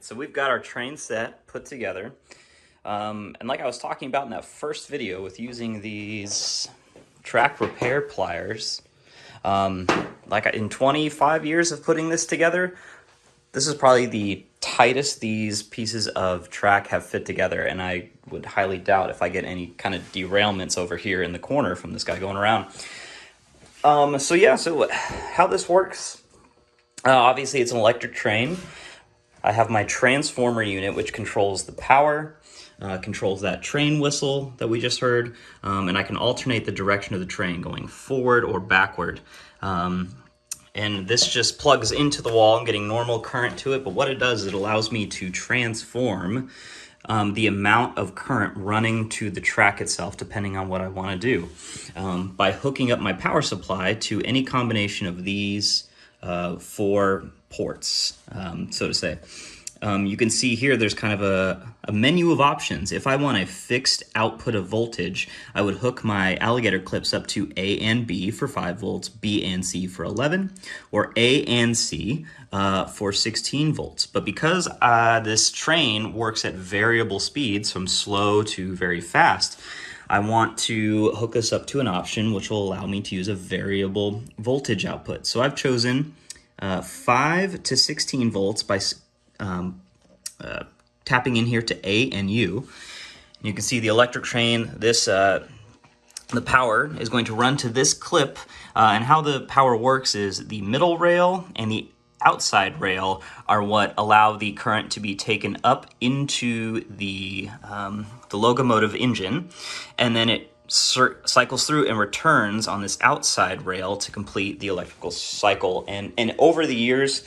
right, so we've got our train set put together. And like I was talking about in that first video with using these track repair pliers, like in 25 years of putting this together, this is probably the tightest these pieces of track have fit together, and I would highly doubt if I get any kind of derailments over here in the corner from this guy going around. So how this works, obviously it's an electric train. I have my transformer unit, which controls the power, controls that train whistle that we just heard, and I can alternate the direction of the train going forward or backward. And this just plugs into the wall. I'm getting normal current to it, but what it does is it allows me to transform the amount of current running to the track itself, depending on what I want to do, by hooking up my power supply to any combination of these four ports, so to say. You can see here there's kind of a menu of options. If I want a fixed output of voltage, I would hook my alligator clips up to A and B for 5 volts, B and C for 11, or A and C for 16 volts. But because this train works at variable speeds from slow to very fast, I want to hook this up to an option which will allow me to use a variable voltage output. So I've chosen 5 to 16 volts by tapping in here to A and U. You can see the electric train, the power is going to run to this clip, and how the power works is the middle rail and the outside rail are what allow the current to be taken up into the locomotive engine, and then it cycles through and returns on this outside rail to complete the electrical cycle. And over the years,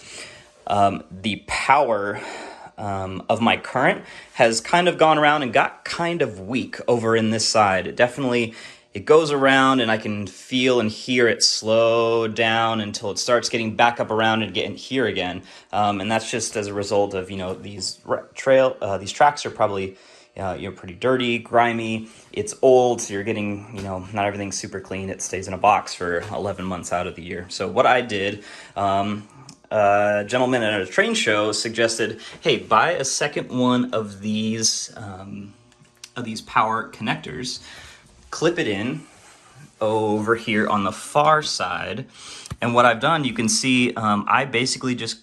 the power of my current has kind of gone around and got kind of weak over in this side. It goes around and I can feel and hear it slow down until it starts getting back up around and getting here again. And that's just as a result of, these tracks are probably pretty dirty, grimy. It's old, so you're getting, not everything's super clean. It stays in a box for 11 months out of the year. So what I did, a gentleman at a train show suggested, hey, buy a second one of these power connectors, clip it in over here on the far side. And what I've done, you can see, I basically just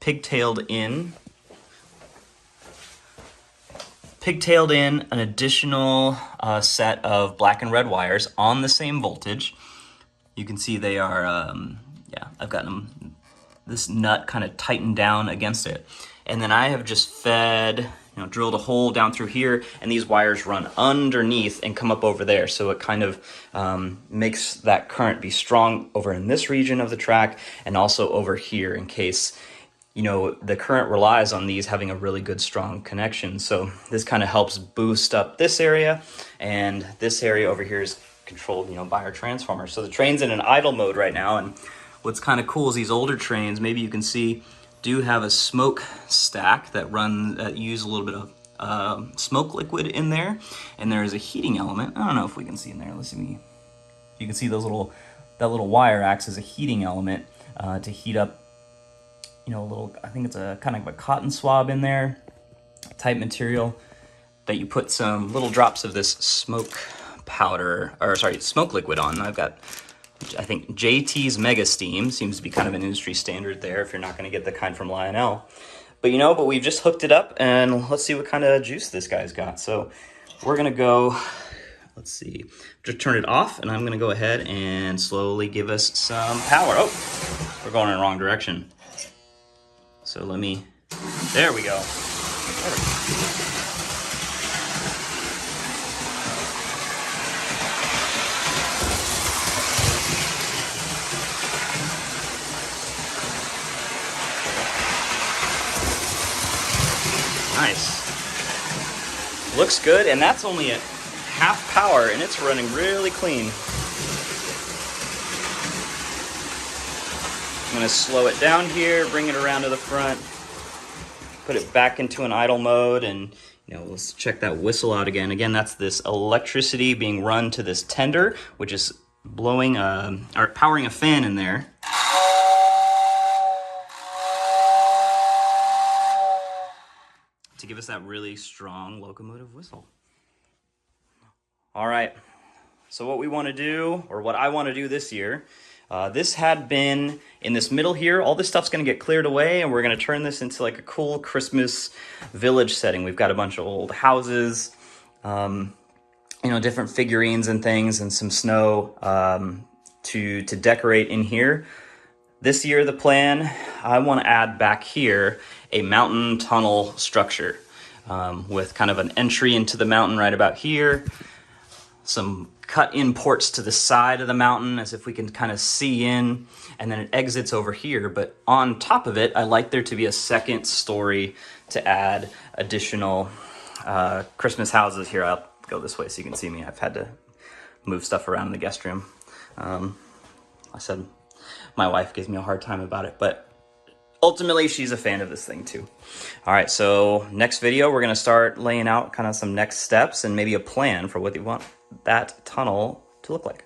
pigtailed in an additional set of black and red wires on the same voltage. You can see they are, I've gotten them, this nut kind of tightened down against it. And then I have just fed, drilled a hole down through here, and these wires run underneath and come up over there. So it kind of makes that current be strong over in this region of the track and also over here in case the current relies on these having a really good strong connection. So this kind of helps boost up this area, and this area over here is controlled, by our transformer. So the train's in an idle mode right now, and what's kind of cool is these older trains, maybe you can see, do have a smoke stack that use a little bit of smoke liquid in there, and there is a heating element. I don't know if we can see in there. Let's see. You can see that little wire acts as a heating element to heat up. I think it's a kind of a cotton swab in there, type material that you put some little drops of this smoke liquid on. I've got, I think JT's Mega Steam seems to be kind of an industry standard there if you're not going to get the kind from Lionel. But we've just hooked it up, and let's see what kind of juice this guy's got. So we're going to go, let's see, just turn it off, and I'm going to go ahead and slowly give us some power. Oh, we're going in the wrong direction. So there we go. Nice. Looks good, and that's only at half power, and it's running really clean. I'm going to slow it down here, bring it around to the front, put it back into an idle mode, and let's check that whistle out again. Again, that's this electricity being run to this tender, which is blowing or powering a fan in there. give us that really strong locomotive whistle. All right, so what we want to do, or what I want to do this year, this had been in this middle here. All this stuff's going to get cleared away, and we're going to turn this into like a cool Christmas village setting. We've got a bunch of old houses, you know, different figurines and things, and some snow to decorate in here. This year, the plan, I want to add back here a mountain tunnel structure with kind of an entry into the mountain right about here, some cut-in ports to the side of the mountain as if we can kind of see in, and then it exits over here. But on top of it, I like there to be a second story to add additional Christmas houses here. I'll go this way so you can see me. I've had to move stuff around in the guest room. I said my wife gives me a hard time about it, but ultimately she's a fan of this thing too. All right, so next video, we're gonna start laying out kind of some next steps and maybe a plan for what you want that tunnel to look like.